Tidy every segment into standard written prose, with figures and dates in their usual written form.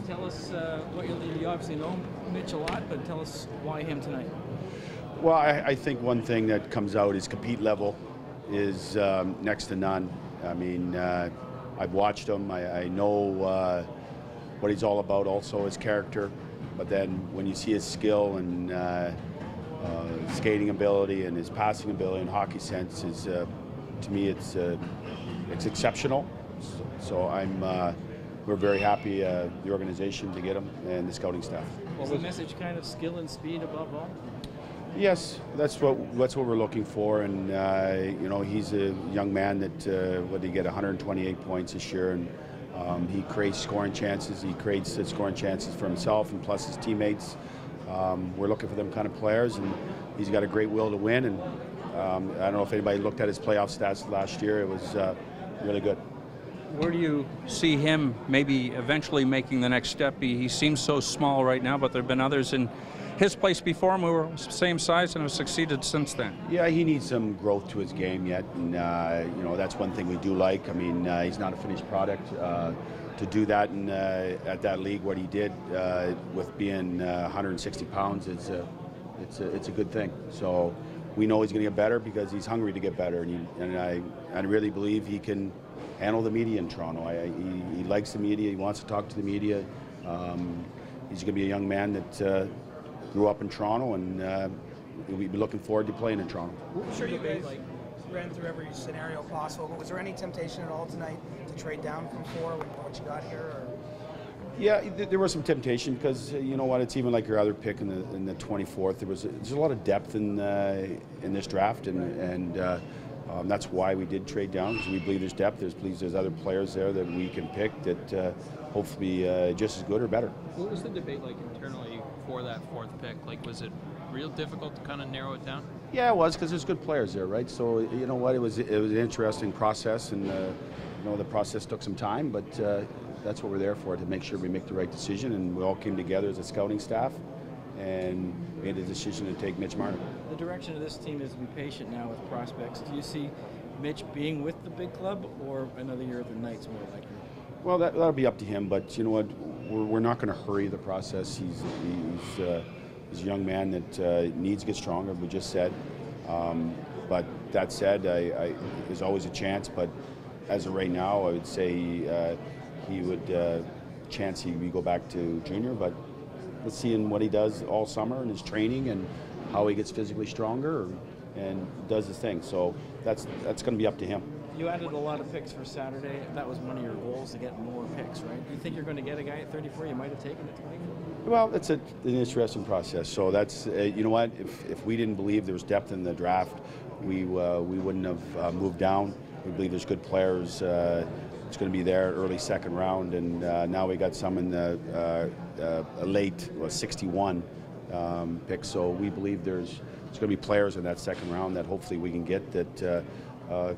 tell us what you obviously know Mitch a lot, but tell us why him tonight. Well, I think one thing that comes out is compete level is next to none. I mean, I've watched him. I know what he's all about, also his character. But then when you see his skill and skating ability and his passing ability and hockey sense, is to me it's exceptional. So we're very happy, the organization, to get him and the scouting staff. Was the message kind of skill and speed above all? Yes, that's what we're looking for, and you know, he's a young man that what did he get, 128 points this year, and he creates scoring chances. He creates scoring chances for himself and plus his teammates. We're looking for them kind of players, and he's got a great will to win. And I don't know if anybody looked at his playoff stats last year. It was really good. Where do you see him maybe eventually making the next step? He seems so small right now, but there have been others in his place before him who were same size and have succeeded since then. Yeah, he needs some growth to his game yet, and you know, that's one thing we do like. I mean, he's not a finished product. To do that and at that league, what he did with being 160 pounds, it's a good thing. So we know he's going to get better because he's hungry to get better, and I really believe he can handle the media in Toronto. He likes the media. He wants to talk to the media. He's going to be a young man that grew up in Toronto, and we'll be looking forward to playing in Toronto. I'm sure you guys ran through every scenario possible, but was there any temptation at all tonight to trade down from 4 with what you got here? Or? Yeah, there was some temptation because you know what, it's even like your other pick in the 24th. There's a lot of depth in this draft, and that's why we did trade down, because we believe there's depth. There's other players there that we can pick that hopefully just as good or better. What was the debate like internally for that 4th pick? Like, was it real difficult to kind of narrow it down? Yeah, it was, because there's good players there, right? So you know what, it was an interesting process, and you know, the process took some time, but that's what we're there for, to make sure we make the right decision, and we all came together as a scouting staff and made a decision to take Mitch Marner. The direction of this team is to be patient now with prospects. Do you see Mitch being with the big club, or another year at the Knights more likely? Well, that'll be up to him, but you know what, we're not going to hurry the process. He's a young man that needs to get stronger, we just said. But that said, there's always a chance, but as of right now, I would say he would chance we go back to junior, but let's see what he does all summer in his training and how he gets physically stronger and does his thing. So that's going to be up to him. You added a lot of picks for Saturday. That was one of your goals, to get more picks, right? Do you think you're going to get a guy at 34 you might have taken at 24? Well, it's an interesting process. So that's, you know what, if we didn't believe there was depth in the draft, we wouldn't have moved down. We believe there's good players. It's going to be there early second round, and now we got some in the late 61 pick. So we believe there's going to be players in that second round that hopefully we can get that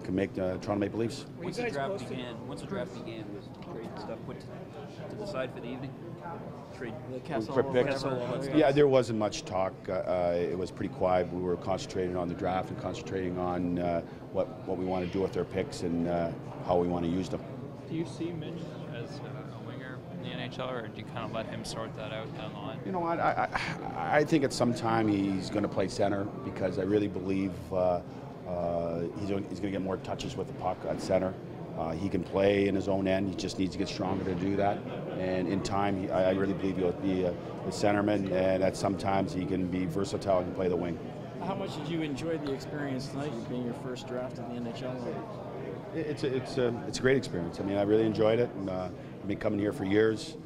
can make Toronto Maple Leafs. Once the draft began, was the trade stuff put to the side for the evening? Trade the Kessel, for picks. Yeah, there wasn't much talk. It was pretty quiet. We were concentrating on the draft and concentrating on what we want to do with our picks and how we want to use them. Do you see Mitch as a winger in the NHL, or do you kind of let him sort that out down the line? You know what, I think at some time he's going to play center, because I really believe he's going to get more touches with the puck at center. He can play in his own end. He just needs to get stronger to do that. And in time, I really believe he'll be a centerman, and at sometimes he can be versatile and play the wing. How much did you enjoy the experience tonight, being your first draft in the NHL? It's a great experience. I mean, I really enjoyed it, and I've been coming here for years.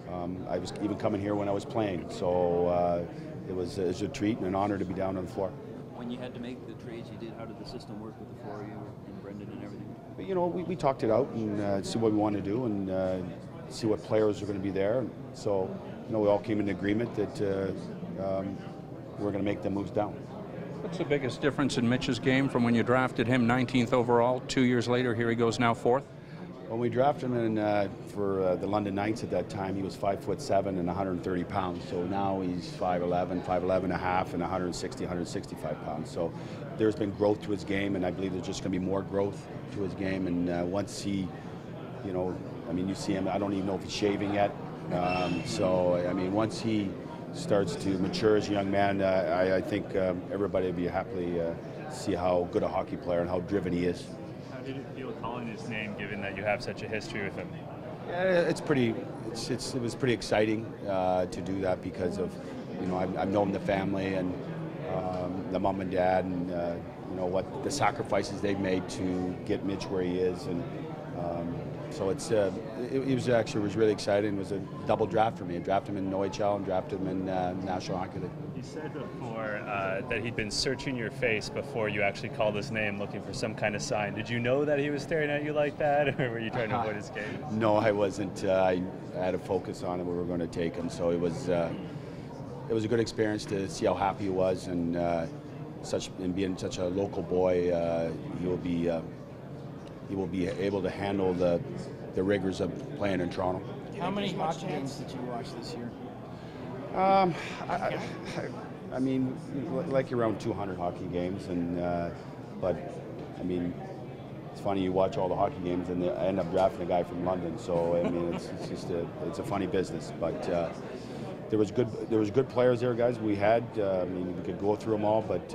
I was even coming here when I was playing, so it was a treat and an honor to be down on the floor. When you had to make the trades you did, how did the system work with the 4 of you and Brendan and everything? But, you know, we talked it out and see what we want to do and see what players are going to be there. So, you know, we all came into agreement that we're going to make the moves down. What's the biggest difference in Mitch's game from when you drafted him 19th overall? 2 years later, here he goes now 4th? When we drafted him for the London Knights at that time, he was 5'7" and 130 pounds. So now he's 5'11", 5'11 and a half, and 160, 165 pounds. So there's been growth to his game, and I believe there's just going to be more growth to his game. And once he, you know, I mean, you see him, I don't even know if he's shaving yet. So, I mean, once he starts to mature as a young man, I think everybody will be happily see how good a hockey player and how driven he is. How did it feel calling his name, given that you have such a history with him? Yeah, it was pretty exciting to do that because of, you know, I've known the family and the mom and dad, and you know what the sacrifices they've made to get Mitch where he is, and so it was really exciting. It was a double draft for me. I drafted him in OHL and drafted him in National Hockey League. You said before that he'd been searching your face before you actually called his name, looking for some kind of sign. Did you know that he was staring at you like that, or were you trying to avoid his gaze? No, I wasn't. I had a focus on him. We were going to take him, so it was a good experience to see how happy he was, and being such a local boy, he will be able to handle the rigors of playing in Toronto. How many hockey games did you watch this year? I mean, like around 200 hockey games, and but I mean, it's funny, you watch all the hockey games and I end up drafting a guy from London. So I mean, it's a funny business. But there was good players there, guys. We had. I mean, we could go through them all, but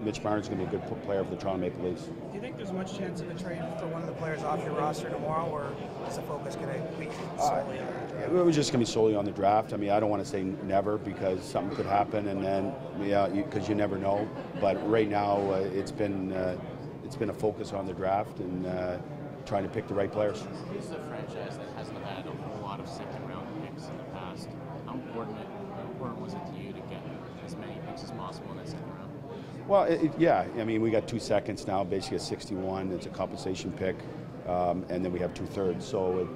Mitch Marner is going to be a good player for the Toronto Maple Leafs. Do you think there's much chance of a trade for one of the players off your roster tomorrow, or is the focus going to be solely on it was just going to be solely on the draft. I mean, I don't want to say never because something could happen, and then because you never know. But right now, it's been a focus on the draft and trying to pick the right players. This is a franchise that hasn't had a whole lot of second-round picks in the past. How important was it to you to get as many picks as possible in that second round? Well, yeah. I mean, we got 2 seconds now, basically a 61. It's a compensation pick, and then we have 2/3. So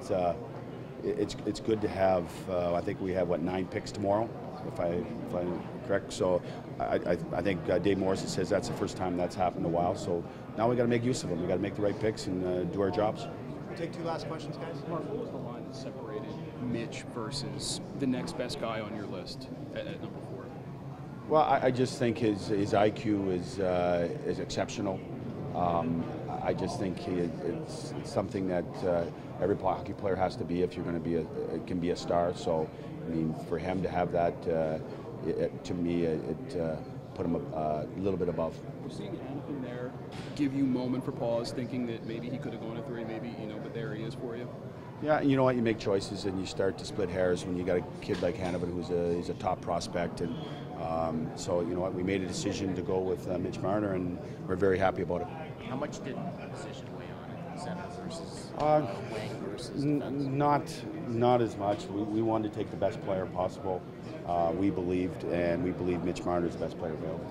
it's good to have. I think we have 9 picks tomorrow, if I'm correct. So I think Dave Morrison says that's the first time that's happened in a while. So now we got to make use of them. We got to make the right picks and do our jobs. We'll take 2 last questions, guys. Mark, what was the line that separated Mitch versus the next best guy on your list at number 4? Well, I just think his IQ is exceptional. I just think it's something that every hockey player has to be if you're going to can be a star. So, I mean, for him to have that, to me, it put him a little bit above. Was seeing anything there give you moment for pause, thinking that maybe he could have gone to 3, maybe, but there he is for you? Yeah, you know what? You make choices and you start to split hairs when you got a kid like Hannibal who's a top prospect, and so you know what? We made a decision to go with Mitch Marner, and we're very happy about it. How much did decision weigh on it? Center versus wing versus defense? Not as much. We wanted to take the best player possible. We believed Mitch Marner is the best player available.